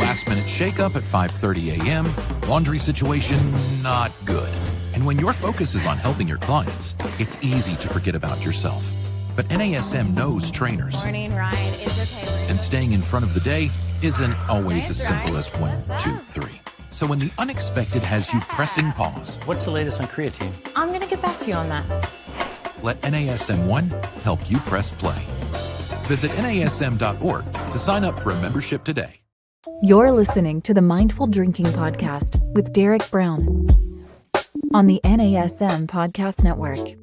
last-minute shakeup at 5:30 a.m., laundry situation not good. And when your focus is on helping your clients, it's easy to forget about yourself. But NASM knows trainers. Morning, Ryan. Is okay. And staying in front of the day isn't always as simple as 1, 2, 3. So when the unexpected has you pressing pause, what's the latest on creatine? I'm going to get back to you on that. let NASM1 help you press play. Visit NASM.org to sign up for a membership today. You're listening to the Mindful Drinking Podcast with Derek Brown on the NASM Podcast Network.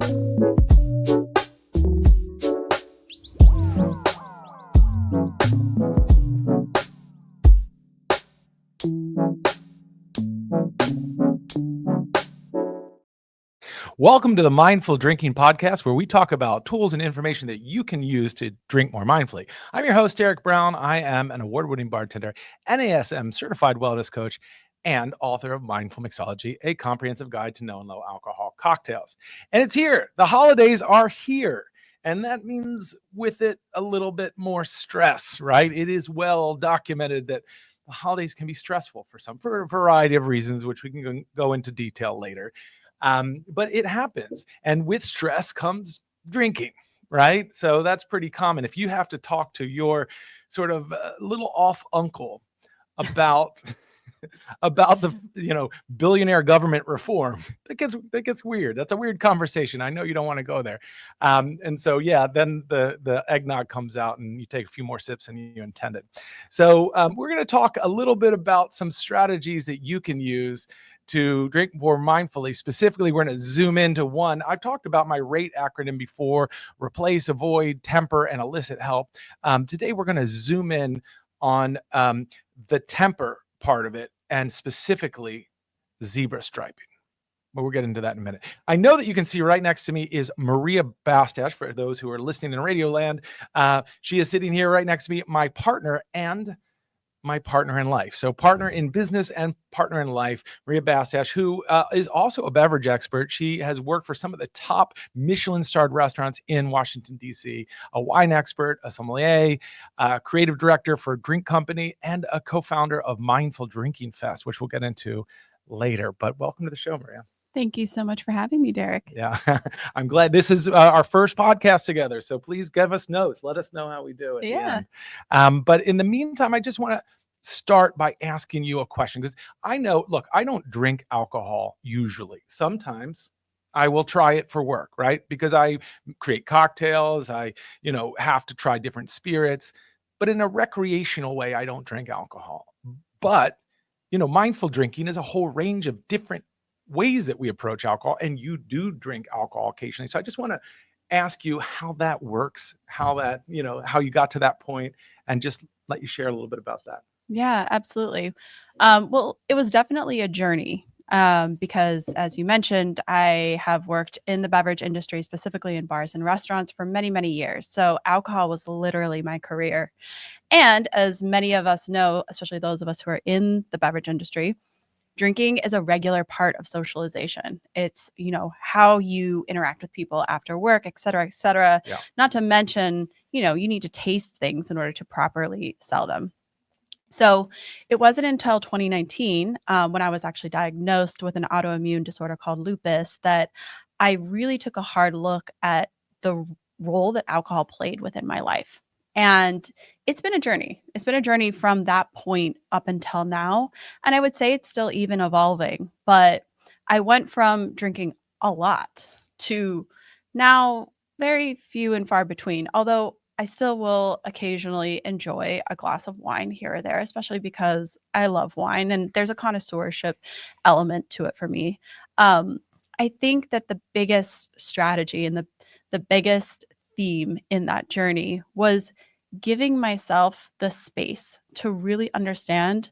Welcome to the Mindful Drinking Podcast, where we talk about tools and information that you can use to drink more mindfully. I'm your host, Derek Brown. I am an award-winning bartender, NASM-certified wellness coach, and author of Mindful Mixology, a comprehensive guide to no and low alcohol cocktails. And it's here. The holidays are here. And that means with it a little bit more stress, right? It is well documented that the holidays can be stressful for a variety of reasons, which we can go into detail later. But it happens. And with stress comes drinking, right? So that's pretty common. If you have to talk to your sort of little off uncle about the billionaire government reform, that gets weird. That's a weird conversation. I know you don't want to go there. And so then the eggnog comes out and you take a few more sips than you intended. So we're going to talk a little bit about some strategies that you can use to drink more mindfully. Specifically, we're going to zoom into one. I've talked about my RATE acronym before: replace, avoid, temper, and elicit help. Today, we're going to zoom in on the temper part of it, and specifically zebra striping. But we'll get into that in a minute. I know that you can see right next to me is Maria Bastasch, for those who are listening in Radio Land. She is sitting here right next to me, my partner and my partner in life. So partner in business and partner in life, Maria Bastasch, who is also a beverage expert. She has worked for some of the top Michelin-starred restaurants in Washington, D.C., a wine expert, a sommelier, creative director for a drink company, and a co-founder of Mindful Drinking Fest, which we'll get into later. But welcome to the show, Maria. Thank you so much for having me, Derek. Yeah, I'm glad. This is our first podcast together. So please give us notes. Let us know how we do it. Yeah. But in the meantime, I just want to start by asking you a question, because I know, look, I don't drink alcohol usually. Sometimes I will try it for work, right? Because I create cocktails. I, have to try different spirits. But in a recreational way, I don't drink alcohol. But, mindful drinking is a whole range of different ways that we approach alcohol, and you do drink alcohol occasionally. So I just want to ask you how that works, how you got to that point, and just let you share a little bit about that. Yeah, absolutely. Well, it was definitely a journey because, as you mentioned, I have worked in the beverage industry, specifically in bars and restaurants, for many, many years. So alcohol was literally my career. And as many of us know, especially those of us who are in the beverage industry, drinking is a regular part of socialization. It's, how you interact with people after work, et cetera, et cetera. Yeah. Not to mention, you need to taste things in order to properly sell them. So it wasn't until 2019, when I was actually diagnosed with an autoimmune disorder called lupus, that I really took a hard look at the role that alcohol played within my life. And it's been a journey. It's been a journey from that point up until now. And I would say it's still even evolving. But I went from drinking a lot to now very few and far between, although I still will occasionally enjoy a glass of wine here or there, especially because I love wine and there's a connoisseurship element to it for me. I think that the biggest strategy and the biggest theme in that journey was giving myself the space to really understand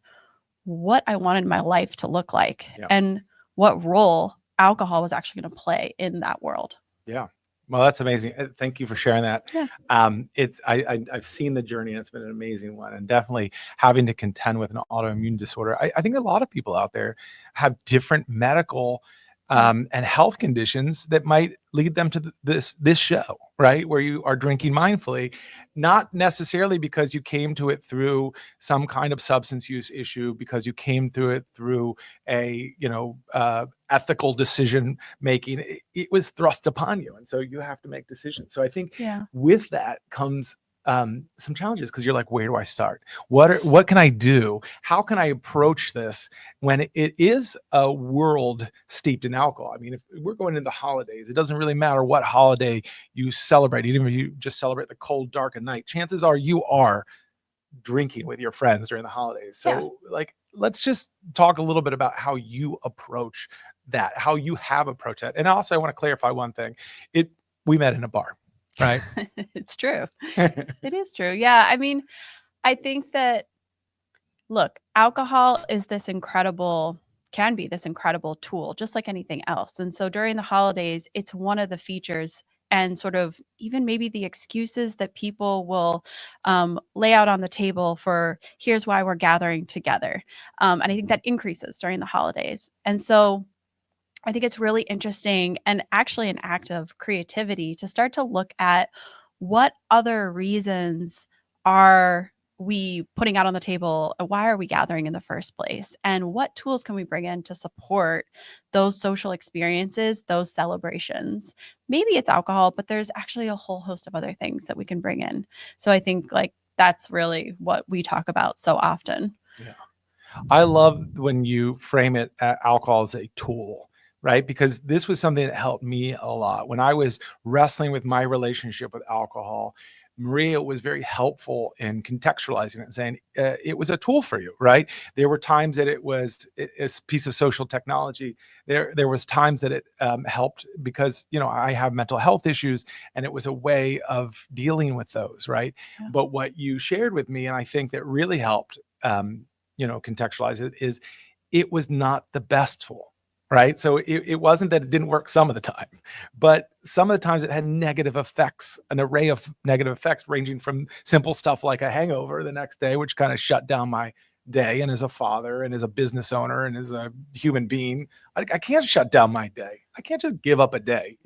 what I wanted my life to look like and what role alcohol was actually going to play in that world. Yeah. Well, that's amazing. Thank you for sharing that. Yeah. I've seen the journey, and it's been an amazing one. And definitely having to contend with an autoimmune disorder. I think a lot of people out there have different medical and health conditions that might lead them to this show, right? Where you are drinking mindfully, not necessarily because you came to it through some kind of substance use issue, because you came through it through a, ethical decision making. It was thrust upon you. And so you have to make decisions. So I think with that comes some challenges, because you're like, where do I start? What can I do? How can I approach this when it is a world steeped in alcohol? I mean, if we're going into holidays, it doesn't really matter what holiday you celebrate. Even if you just celebrate the cold, dark and night, chances are you are drinking with your friends during the holidays. So let's just talk a little bit about how you approach that, how you have approached that. And also I want to clarify one thing. We met in a bar. Right. It's true. It is true. Yeah. I mean, I think that, look, alcohol is can be this incredible tool, just like anything else. And so during the holidays, it's one of the features and sort of even maybe the excuses that people will lay out on the table for, here's why we're gathering together. And I think that increases during the holidays. And so I think it's really interesting and actually an act of creativity to start to look at what other reasons are we putting out on the table? Why are we gathering in the first place? And what tools can we bring in to support those social experiences, those celebrations? Maybe it's alcohol, but there's actually a whole host of other things that we can bring in. So I think that's really what we talk about so often. Yeah. I love when you frame it alcohol as a tool. Right? Because this was something that helped me a lot. When I was wrestling with my relationship with alcohol, Maria was very helpful in contextualizing it and saying it was a tool for you, right? There were times that it was a piece of social technology. There was times that it helped because, I have mental health issues, and it was a way of dealing with those, right? Yeah. But what you shared with me, and I think that really helped, contextualize it, is it was not the best tool. Right. So it wasn't that it didn't work some of the time, but some of the times it had negative effects, an array of negative effects ranging from simple stuff like a hangover the next day, which kind of shut down my day. And as a father and as a business owner and as a human being, I can't shut down my day. I can't just give up a day,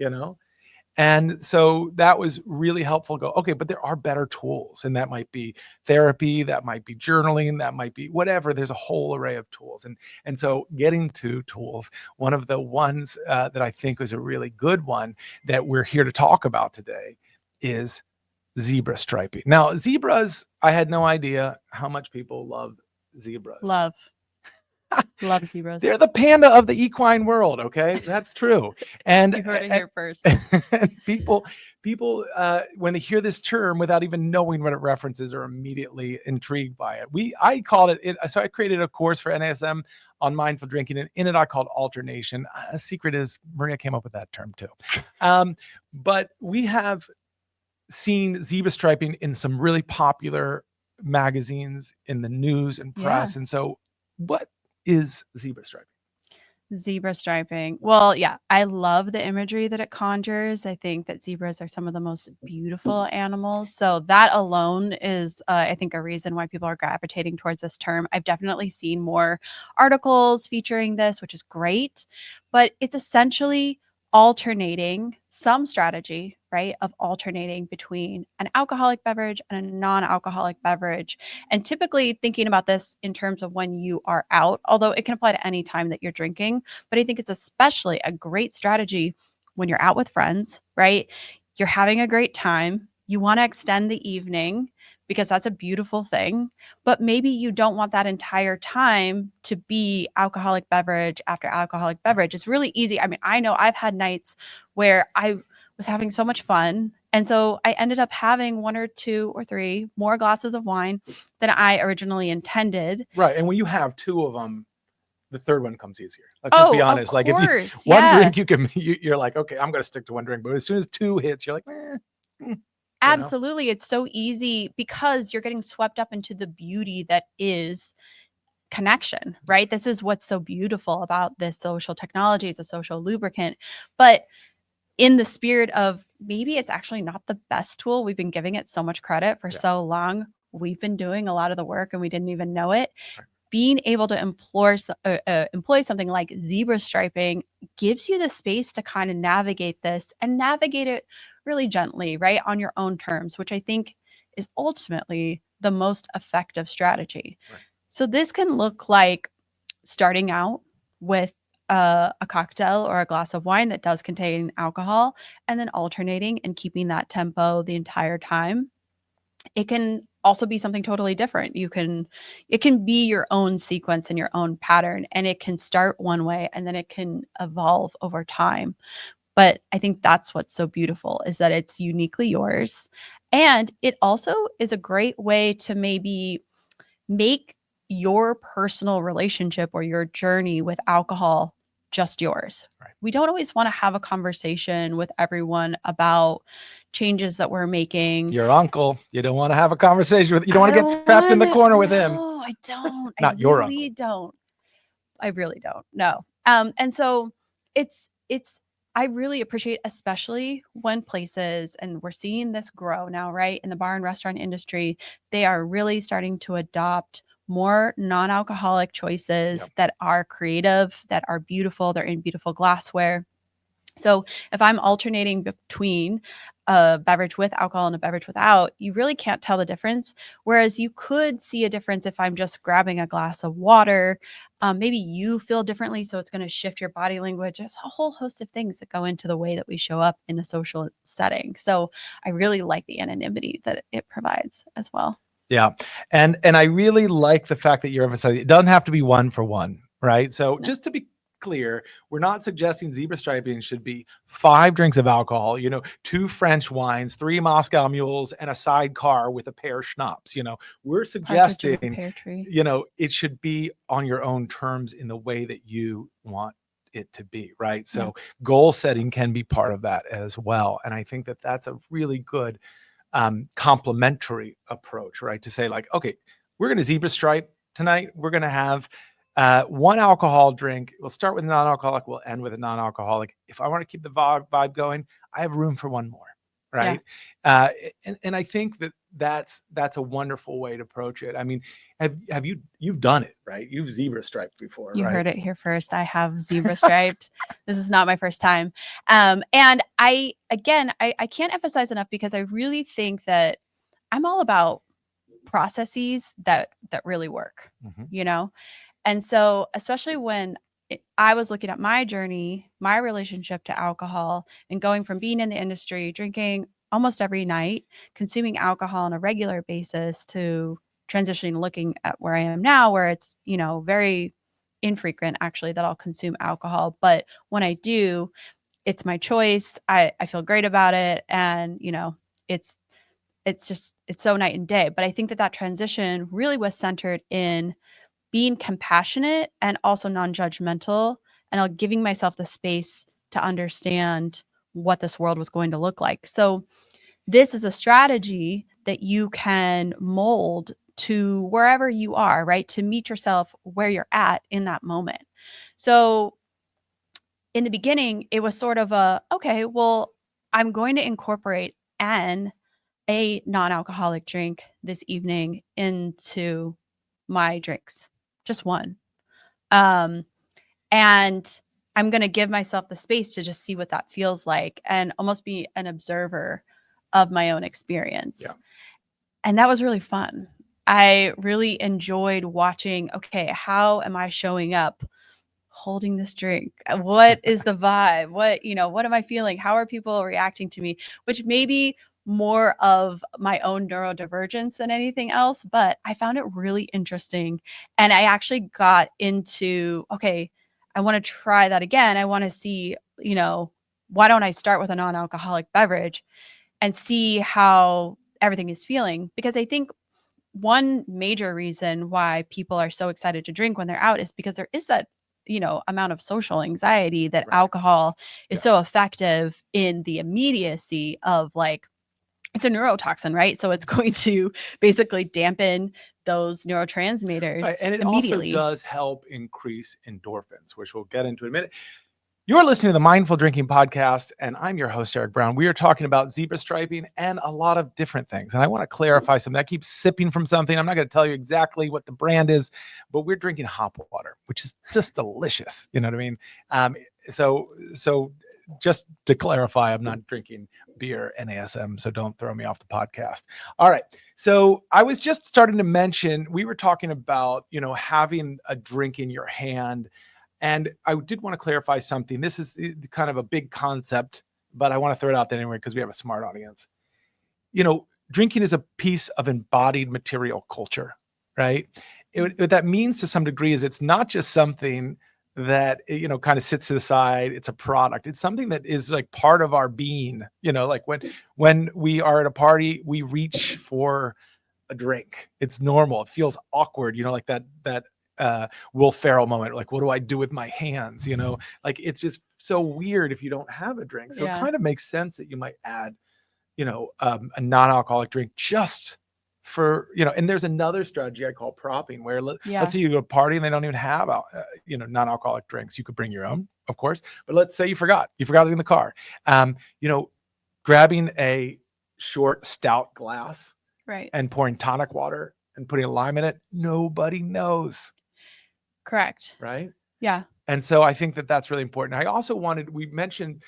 And so that was really helpful. Go, okay, but there are better tools, and that might be therapy, that might be journaling, that might be whatever. There's a whole array of tools. And so getting to tools, one of the ones that I think was a really good one that we're here to talk about today is zebra striping. Now, zebras, I had no idea how much people love zebras. Love zebras. They're the panda of the equine world. Okay. That's true. And you heard it here first. And people, when they hear this term without even knowing what it references, are immediately intrigued by it. I called it. So I created a course for NASM on mindful drinking, and in it, I called alternation. A secret is Maria came up with that term too. But we have seen zebra striping in some really popular magazines, in the news and press. Yeah. And so what is zebra striping? Zebra striping. Well, yeah, I love the imagery that it conjures. I think that zebras are some of the most beautiful animals. So that alone is, I think, a reason why people are gravitating towards this term. I've definitely seen more articles featuring this, which is great, but it's essentially alternating some strategy, right, of alternating between an alcoholic beverage and a non-alcoholic beverage. And typically thinking about this in terms of when you are out, although it can apply to any time that you're drinking. But I think it's especially a great strategy when you're out with friends, right? You're having a great time. You want to extend the evening because that's a beautiful thing. But maybe you don't want that entire time to be alcoholic beverage after alcoholic beverage. It's really easy. I mean, I know I've had nights where I was having so much fun. And so I ended up having 1 or 2 or 3 more glasses of wine than I originally intended. Right. And when you have 2 of them, the third one comes easier. Let's just be honest. Like if you, one drink, you're like, okay, I'm going to stick to 1 drink. But as soon as 2 hits, you're like, Absolutely. It's so easy because you're getting swept up into the beauty that is connection, right? This is what's so beautiful about this social technology. It's a social lubricant. But in the spirit of maybe it's actually not the best tool. We've been giving it so much credit for so long. We've been doing a lot of the work and we didn't even know it. Right. Being able to employ something like zebra striping gives you the space to kind of navigate this and navigate it really gently, right? On your own terms, which I think is ultimately the most effective strategy. Right. So this can look like starting out with a cocktail or a glass of wine that does contain alcohol, and then alternating and keeping that tempo the entire time. It can also be something totally different. It can be your own sequence and your own pattern, and it can start one way and then it can evolve over time. But I think that's what's so beautiful, is that it's uniquely yours. And it also is a great way to maybe make your personal relationship or your journey with alcohol just yours. Right. We don't always want to have a conversation with everyone about changes that we're making. Your uncle, you don't want to have a conversation with, you don't want I to get trapped in the corner with him. No, I don't. Not I your really don't. I really don't. No. And so it's I really appreciate, especially when places, and we're seeing this grow now, right? In the bar and restaurant industry, they are really starting to adopt more non-alcoholic choices Yep. that are creative, that are beautiful, they're in beautiful glassware. So if I'm alternating between a beverage with alcohol and a beverage without, you really can't tell the difference. Whereas you could see a difference if I'm just grabbing a glass of water. Maybe you feel differently, so it's going to shift your body language. There's a whole host of things that go into the way that we show up in a social setting. So I really like the anonymity that it provides as well. Yeah. And I really like the fact that you're emphasizing it doesn't have to be one for one, right? So just to be clear, we're not suggesting zebra striping should be 5 drinks of alcohol, 2 French wines, 3 Moscow mules, and a sidecar with a pear schnapps. We're suggesting, Pear tree. it should be on your own terms in the way that you want it to be, right? So goal setting can be part of that as well. And I think that that's a really good complementary approach, right? To say like, okay, we're going to zebra stripe tonight. We're going to have 1 alcohol drink. We'll start with non-alcoholic. We'll end with a non-alcoholic. If I want to keep the vibe going, I have room for 1 more, right? Yeah. And I think that's a wonderful way to approach it. I mean, you've done it, right? You've zebra striped before, You right? heard it here first. I have zebra striped. This is not my first time. And I can't emphasize enough, because I really think that I'm all about processes that really work, Mhm. And so, especially when I was looking at my journey, my relationship to alcohol, and going from being in the industry, drinking almost every night, consuming alcohol on a regular basis, to transitioning, looking at where I am now, where it's, very infrequent actually that I'll consume alcohol. But when I do, it's my choice. I feel great about it. And, it's so night and day. But I think that transition really was centered in being compassionate and also non-judgmental, and giving myself the space to understand what this world was going to look like. So this is a strategy that you can mold to wherever you are, right? To meet yourself where you're at in that moment. So in the beginning, it was sort of okay, well, I'm going to incorporate a non-alcoholic drink this evening into my drinks. Just 1. And I'm going to give myself the space to just see what that feels like, and almost be an observer of my own experience. Yeah. And that was really fun. I really enjoyed watching, okay, how am I showing up holding this drink? What is the vibe? What am I feeling? How are people reacting to me? Which may be more of my own neurodivergence than anything else, but I found it really interesting. And I actually got into, okay, I want to try that again. I want to see, why don't I start with a non-alcoholic beverage and see how everything is feeling? Because I think one major reason why people are so excited to drink when they're out is because there is that amount of social anxiety that Right. alcohol is so Yes. effective in the immediacy of, like, it's a neurotoxin, right? So it's going to basically dampen those neurotransmitters Right. And it also immediately. does help increase endorphins, which we'll get into in a minute. You're listening to the Mindful Drinking Podcast, and I'm your host, Eric Brown. We are talking about zebra striping and a lot of different things. And I want to clarify something. I keep sipping from something. I'm not going to tell you exactly what the brand is, but we're drinking hop water, which is just delicious. You know what I mean? So just to clarify, I'm not drinking beer NASM, so don't throw me off the podcast. All right. So I was just starting to mention, we were talking about, having a drink in your hand. And I did want to clarify something. This is kind of a big concept, but I want to throw it out there anyway because we have a smart audience. Drinking is a piece of embodied material culture, right? What that means to some degree is it's not just something that, kind of sits to the side. It's a product. It's something that is like part of our being, like when we are at a party, we reach for a drink. It's normal. It feels awkward, like that Will Ferrell moment, like, what do I do with my hands? Like it's just so weird if you don't have a drink. So It kind of makes sense that you might add, a non-alcoholic drink just for, and there's another strategy I call propping where let's say you go to a party and they don't even have, non-alcoholic drinks. You could bring your own, of course, but let's say you forgot it in the car. Grabbing a short stout glass, right, and pouring tonic water and putting a lime in it, nobody knows. Correct. Right? Yeah. And so I think that that's really important. I also we mentioned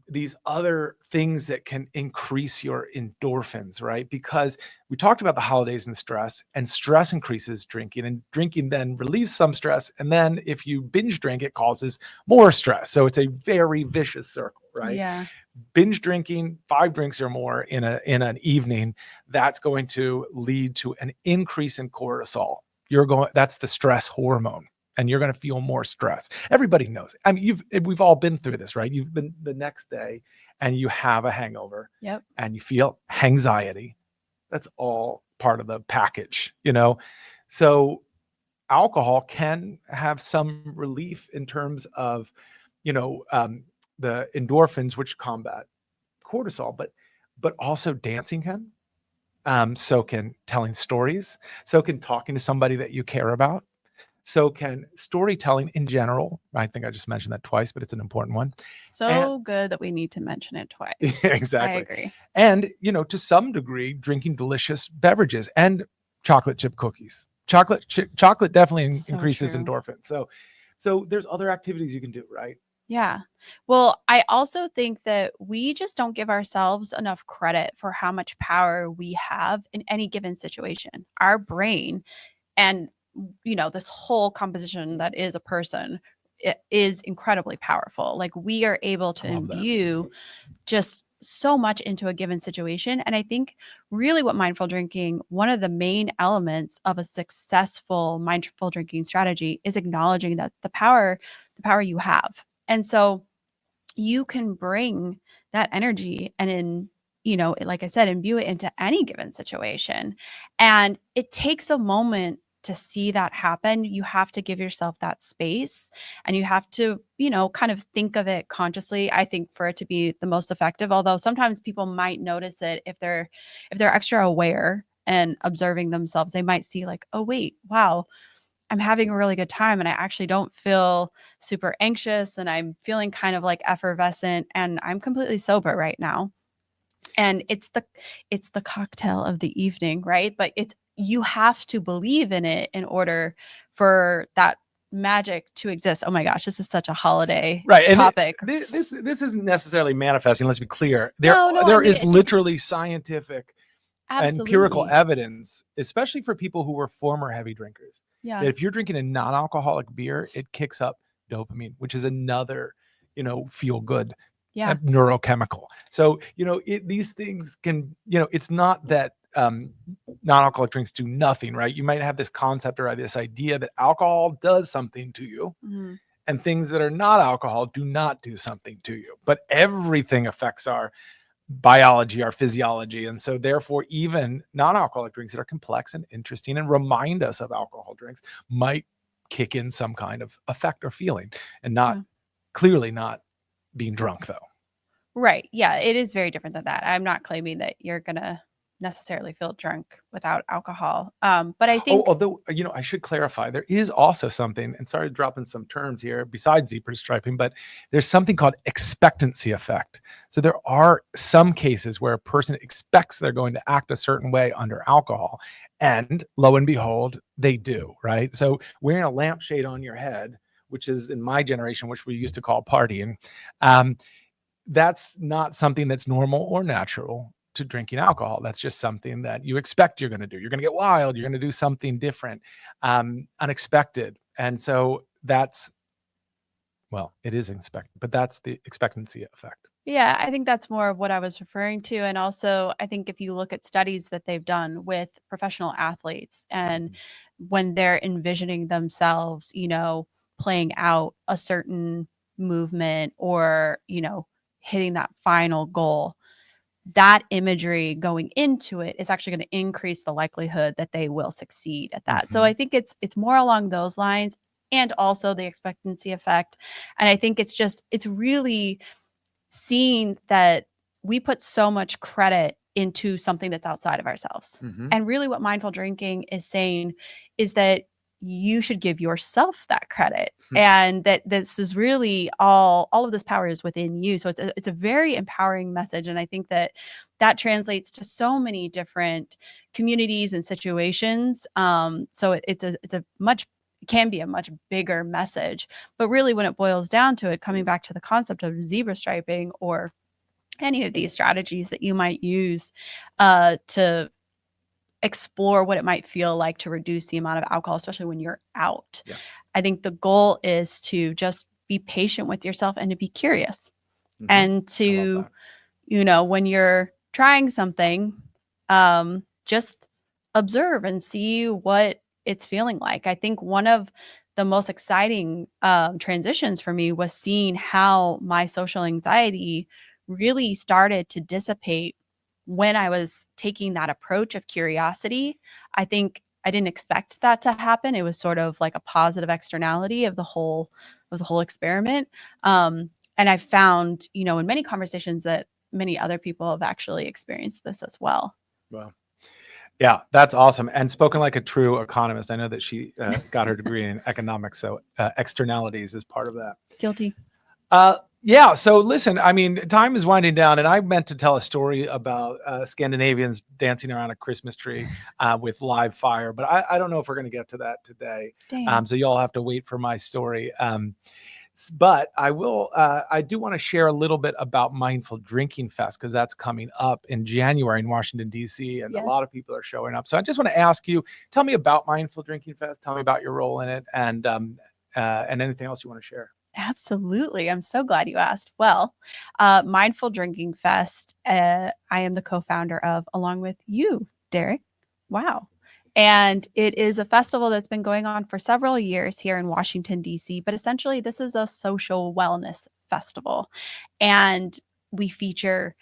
these other things that can increase your endorphins, right? Because we talked about the holidays and stress increases drinking, and drinking then relieves some stress. And then if you binge drink, it causes more stress. So it's a very vicious circle, right? Yeah. Binge drinking 5 drinks or more in an evening, that's going to lead to an increase in cortisol. That's the stress hormone, and you're going to feel more stress. Everybody knows it. I mean, we've all been through this, right? You've been the next day and you have a hangover. Yep. And you feel anxiety. That's all part of the package, So alcohol can have some relief in terms of, the endorphins, which combat cortisol, but also dancing can. So can telling stories. So can talking to somebody that you care about. So can storytelling in general. I think I just mentioned that twice, but it's an important one. Good that we need to mention it twice. Exactly. I agree. And, to some degree, drinking delicious beverages and chocolate chip cookies. Chocolate definitely increases endorphins. So there's other activities you can do, right? Yeah. Well, I also think that we just don't give ourselves enough credit for how much power we have in any given situation. Our brain and, this whole composition that is a person, it is incredibly powerful. Like we are able to imbue just so much into a given situation. And I think really what mindful drinking, one of the main elements of a successful mindful drinking strategy is acknowledging that the power you have. And so you can bring that energy and like I said, imbue it into any given situation. And it takes a moment to see that happen. You have to give yourself that space and you have to, kind of think of it consciously, I think, for it to be the most effective. Although sometimes people might notice it if they're extra aware and observing themselves, they might see like, oh, wait, wow, I'm having a really good time and I actually don't feel super anxious and I'm feeling kind of like effervescent and I'm completely sober right now. And it's the cocktail of the evening, right? But you have to believe in it in order for that magic to exist. Oh my gosh, this is such a holiday topic. And this isn't necessarily manifesting, let's be clear. There is literally scientific and empirical evidence, especially for people who were former heavy drinkers. Yeah. That if you're drinking a non-alcoholic beer, it kicks up dopamine, which is another, feel good neurochemical. So, these things can, it's not that non-alcoholic drinks do nothing, right? You might have this concept or this idea that alcohol does something to you, and things that are not alcohol do not do something to you. But everything affects our biology, our physiology. And so therefore, even non-alcoholic drinks that are complex and interesting and remind us of alcohol drinks might kick in some kind of effect or feeling, and clearly not being drunk though. Right. Yeah. It is very different than that. I'm not claiming that you're going to necessarily feel drunk without alcohol. But I Oh, think although, I should clarify, there is also something, and sorry to drop in some terms here besides zebra striping, but there's something called expectancy effect. So there are some cases where a person expects they're going to act a certain way under alcohol, and lo and behold, they do, right? So wearing a lampshade on your head, which is in my generation, which we used to call partying, that's not something that's normal or natural to drinking alcohol. That's just something that you expect you're going to do. You're going to get wild. You're going to do something different, unexpected. And so it is expected, but that's the expectancy effect. Yeah, I think that's more of what I was referring to. And also, I think if you look at studies that they've done with professional athletes and when they're envisioning themselves, playing out a certain movement or, hitting that final goal, that imagery going into it is actually going to increase the likelihood that they will succeed at that. So I think it's more along those lines and also the expectancy effect. And I think it's really seeing that we put so much credit into something that's outside of ourselves. And really what mindful drinking is saying is that you should give yourself that credit and that this is really all of this power is within you. So it's a very empowering message. And I think that translates to so many different communities and situations. So can be a much bigger message, but really when it boils down to it, coming back to the concept of zebra striping or any of these strategies that you might use to explore what it might feel like to reduce the amount of alcohol, especially when you're out. Yeah. I think the goal is to just be patient with yourself and to be curious and to, when you're trying something, just observe and see what it's feeling like. I think one of the most exciting transitions for me was seeing how my social anxiety really started to dissipate when I was taking that approach of curiosity. I think I didn't expect that to happen. It was sort of like a positive externality of the whole experiment. And I found, in many conversations that many other people have actually experienced this as well. Wow. Yeah, that's awesome. And spoken like a true economist. I know that she got her degree in economics, so externalities is part of that. Guilty. Yeah. So listen, time is winding down, and I meant to tell a story about Scandinavians dancing around a Christmas tree with live fire, but I don't know if we're going to get to that today. So y'all have to wait for my story. But I will. I do want to share a little bit about Mindful Drinking Fest because that's coming up in January in Washington, D.C. and a lot of people are showing up. So I just want to ask you, tell me about Mindful Drinking Fest. Tell me about your role in it, and anything else you want to share. Absolutely. I'm so glad you asked. Well, Mindful Drinking Fest, I am the co-founder of, along with you, Derek. Wow. And it is a festival that's been going on for several years here in Washington, D.C. But essentially, this is a social wellness festival. And we feature,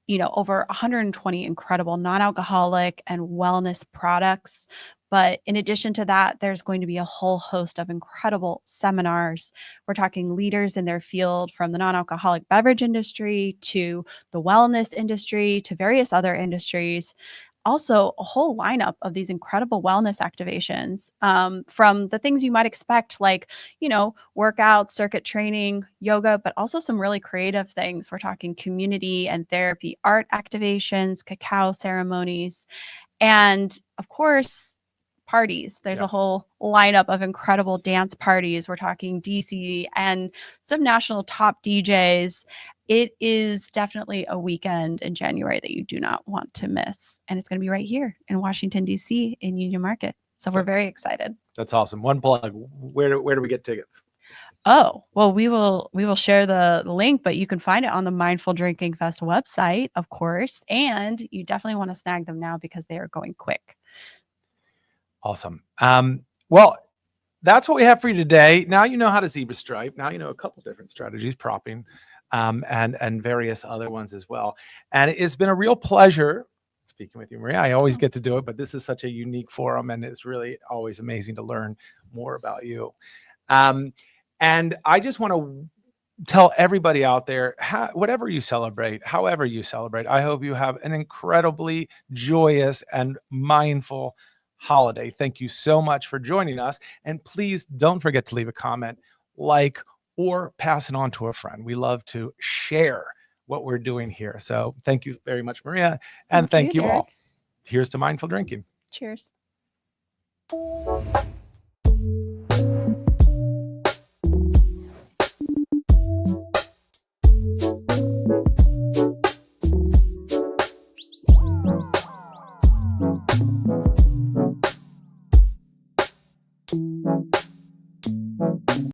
over 120 incredible non-alcoholic and wellness products. But in addition to that, there's going to be a whole host of incredible seminars. We're talking leaders in their field from the non-alcoholic beverage industry to the wellness industry to various other industries. Also, a whole lineup of these incredible wellness activations from the things you might expect, like, workouts, circuit training, yoga, but also some really creative things. We're talking community and therapy, art activations, cacao ceremonies, and of course, parties. There's a whole lineup of incredible dance parties. We're talking DC and some national top DJs. It is definitely a weekend in January that you do not want to miss. And it's going to be right here in Washington, DC in Union Market. So we're very excited. That's awesome. One plug. Where do we get tickets? Oh, well, we will share the link, but you can find it on the Mindful Drinking Fest website, of course. And you definitely want to snag them now because they are going quick. Awesome. Well, that's what we have for you today. Now you know how to zebra stripe. Now you know a couple different strategies, propping, and various other ones as well. And it's been a real pleasure speaking with you, Maria. I always get to do it, but this is such a unique forum, and it's really always amazing to learn more about you. And I just want to tell everybody out there, whatever you celebrate, however you celebrate, I hope you have an incredibly joyous and mindful holiday. Thank you so much for joining us. And please don't forget to leave a comment, like, or pass it on to a friend. We love to share what we're doing here. So thank you very much, Maria. And thank you all. Derek. Here's to mindful drinking. Cheers.